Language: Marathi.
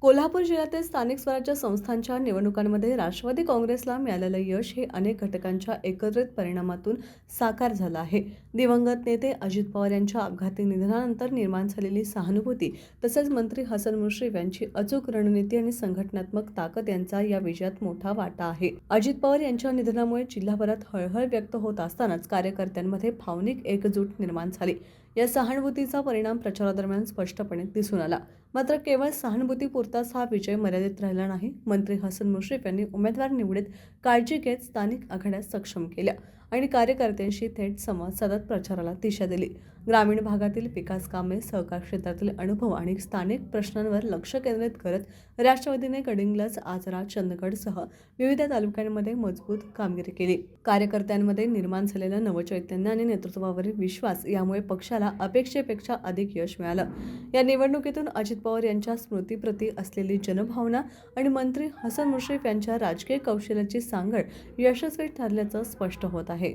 कोल्हापूर जिल्ह्यातील स्थानिक स्वराज्य संस्थांच्या निवडणुकांमध्ये राष्ट्रवादी काँग्रेसला मिळालेलं यश हे अनेक घटकांच्या एकत्रित परिणामातून साकार झालं आहे. दिवंगत नेते अजित पवार यांच्या अपघाती निधनानंतर निर्माण झालेली सहानुभूती तसेच मंत्री हसन मुश्रीफ यांची अचूक रणनीती आणि संघटनात्मक ताकद यांचा या विजयात मोठा वाटा आहे. अजित पवार यांच्या निधनामुळे जिल्हाभरात हळहळ व्यक्त होत असतानाच कार्यकर्त्यांमध्ये भावनिक एकजूट निर्माण झाली. या सहानुभूतीचा परिणाम प्रचारादरम्यान स्पष्टपणे दिसून आला. मात्र केवळ सहानुभूतीपुरताच हा विजय मर्यादित राहिला नाही. मंत्री हसन मुश्रीफ यांनी उमेदवार निवडीत काळजी घेत स्थानिक आघाड्या सक्षम केल्या आणि कार्यकर्त्यांशी थेट संवाद साधत प्रचाराला दिशा दिली. ग्रामीण भागातील विकास कामे, सहकार क्षेत्रातील अनुभव आणि स्थानिक प्रश्नांवर लक्ष केंद्रित करत राष्ट्रवादीने गडिंग्लज, आजरा, चंदगडसह विविध तालुक्यांमध्ये मजबूत कामगिरी केली. कार्यकर्त्यांमध्ये निर्माण झालेलं नवचैतन्य आणि नेतृत्वावरील विश्वास यामुळे पक्षाला अपेक्षेपेक्षा अधिक यश मिळालं. या निवडणुकीतून अजित पवार यांच्या स्मृतीप्रती असलेली जनभावना आणि मंत्री हसन मुश्रीफ यांच्या राजकीय कौशल्याची सांगड यशस्वी ठरल्याचं स्पष्ट होत आहे.